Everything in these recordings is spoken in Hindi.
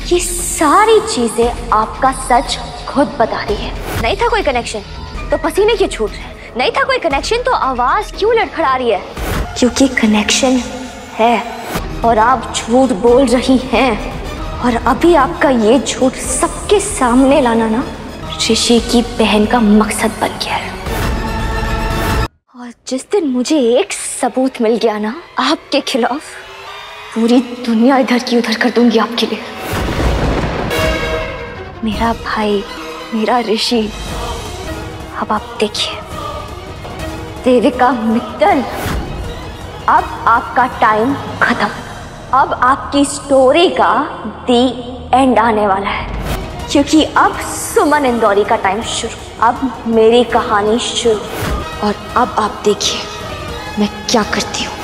ये सारी चीजें आपका सच खुद बता रही है। नहीं था कोई कनेक्शन तो पसीने क्यों छूट रहे हैं? नहीं था कोई कनेक्शन तो आवाज क्यों लड़खड़ा रही है? क्योंकि कनेक्शन है और आप झूठ बोल रही हैं। और अभी आपका ये झूठ सबके सामने लाना ना ऋषि की बहन का मकसद बन गया है। और जिस दिन मुझे एक सबूत मिल गया ना आपके खिलाफ, पूरी दुनिया इधर की उधर कर दूंगी आपके लिए। मेरा भाई, मेरा ऋषि, अब आप देखिए। देविका मित्तल, अब आपका टाइम खत्म। अब आपकी स्टोरी का दी एंड आने वाला है, क्योंकि अब सुमन इंदौरी का टाइम शुरू, अब मेरी कहानी शुरू। और अब आप देखिए मैं क्या करती हूँ।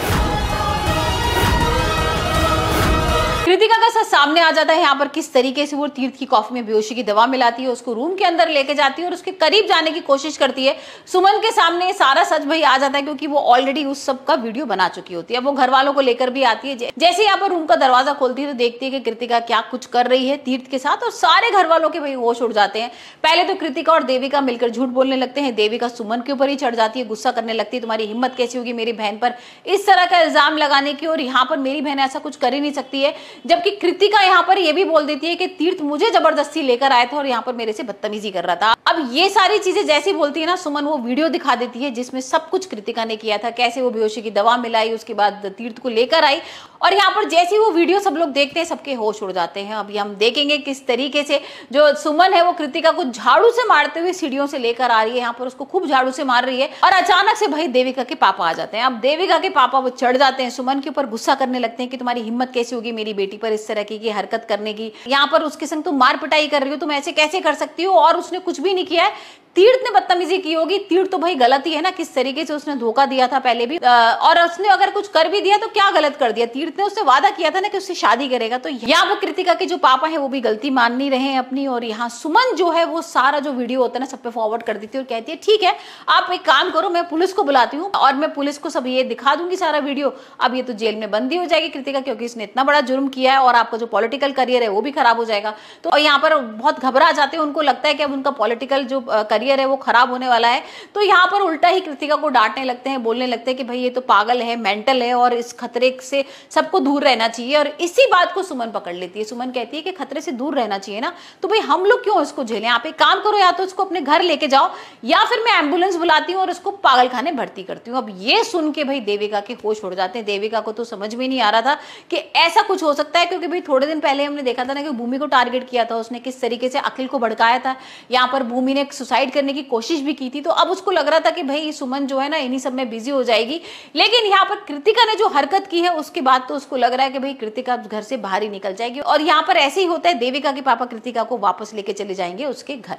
कृतिका का सच सामने आ जाता है यहाँ पर किस तरीके से वो तीर्थ की कॉफी में बेहोशी की दवा मिलाती है, उसको रूम के अंदर लेके जाती है और उसके करीब जाने की कोशिश करती है। सुमन के सामने ये सारा सच भाई आ जाता है, क्योंकि वो ऑलरेडी उस सब का वीडियो बना चुकी होती है। अब वो घर वालों को लेकर भी आती है। जैसे यहाँ पर रूम का दरवाजा खोलती है तो देखती है कि कृतिका क्या कुछ कर रही है तीर्थ के साथ, और सारे घर वालों के भाई होश उड़ जाते हैं। पहले तो कृतिका और देविका मिलकर झूठ बोलने लगते हैं। देविका सुमन के ऊपर ही चढ़ जाती है, गुस्सा करने लगती है, तुम्हारी हिम्मत कैसी होगी मेरी बहन पर इस तरह का इल्जाम लगाने की, और यहाँ पर मेरी बहन ऐसा कुछ कर ही नहीं सकती है। जबकि कृतिका यहाँ पर ये भी बोल देती है कि तीर्थ मुझे जबरदस्ती लेकर आया था और यहाँ पर मेरे से बदतमीजी कर रहा था। अब ये सारी चीजें जैसी बोलती है ना सुमन, वो वीडियो दिखा देती है जिसमें सब कुछ कृतिका ने किया था, कैसे वो बेहोशी की दवा मिलाई, उसके बाद तीर्थ को लेकर आई। और यहाँ पर जैसी वो वीडियो सब लोग देखते हैं सबके होश उड़ जाते हैं। अभी हम देखेंगे किस तरीके से जो सुमन है वो कृतिका को झाड़ू से मारते हुए सीढ़ियों से लेकर आ रही है, यहाँ पर उसको खूब झाड़ू से मार रही है। और अचानक से भाई देविका के पापा आ जाते हैं। अब देविका के पापा वो चढ़ जाते हैं सुमन के ऊपर, गुस्सा करने लगते हैं कि तुम्हारी हिम्मत कैसी होगी मेरी बेटी पर इस तरह की हरकत करने की, यहाँ पर उसके संग तुम मार पिटाई कर रही हो, तुम ऐसे कैसे कर सकती हो, और उसने कुछ भी नहीं किया है। तीर्थ ने बदतमीजी की होगी। तीर्थ तो भाई गलत ही है ना, किस तरीके से उसने धोखा दिया था पहले भी, और उसने अगर कुछ कर भी दिया तो क्या गलत कर दिया। तीर्थ ने उससे वादा किया था ना कि उससे शादी करेगा, तो यहाँ वो कृतिका के जो पापा है वो भी गलती मान नहीं रहे हैं अपनी। और यहाँ सुमन जो है वो सारा जो वीडियो होता है ना सब पे फॉरवर्ड कर देती है और कहती है ठीक है आप एक काम करो, मैं पुलिस को बुलाती हूँ और मैं पुलिस को सब ये दिखा दूंगी सारा वीडियो। अब ये तो जेल में बंदी हो जाएगी कृतिका, क्योंकि इसने इतना बड़ा जुर्म किया है और आपका जो पॉलिटिकल करियर है वो भी खराब हो जाएगा। तो यहाँ पर बहुत घबरा जाते हैं, उनको लगता है कि अब उनका पॉलिटिकल जो करियर है वो खराब होने वाला है। तो यहाँ पर उल्टा ही कृतिका को डांटने लगते हैं, बोलने लगते हैं कि भाई ये तो पागल है, मेंटल है और इस खतरे से सबको दूर रहना चाहिए। और इसी बात को सुमन पकड़ लेती है। सुमन कहती है कि खतरे से दूर रहना चाहिए ना, तो भाई हम लोग क्यों इसको झेलें, आप एक काम करो या तो इसको अपने घर लेके जाओ या फिर मैं एम्बुलेंस बुलाती हूँ और इसको पागल खाने भर्ती करती हूँ। अब ये सुन के भाई देविका के होश उड़ जाते हैं। देविका को तो समझ में नहीं आ रहा था कि ऐसा कुछ हो सकता है, क्योंकि भाई थोड़े दिन पहले हमने देखा था ना कि भूमि को टारगेट किया था उसने, किस तरीके से अखिल को भड़काया था। यहाँ पर भूमि ने सुसाइड करने की कोशिश भी की थी। तो अब उसको लग रहा था कि भाई सुमन जो है ना इन्हीं सब में बिजी हो जाएगी, लेकिन यहाँ पर कृतिका ने जो हरकत की है उसके बाद तो उसको लग रहा है कि भाई कृतिका घर से बाहर ही निकल जाएगी। और यहाँ पर ऐसे ही होता है, देविका के पापा कृतिका को वापस लेके चले जाएंगे उसके घर।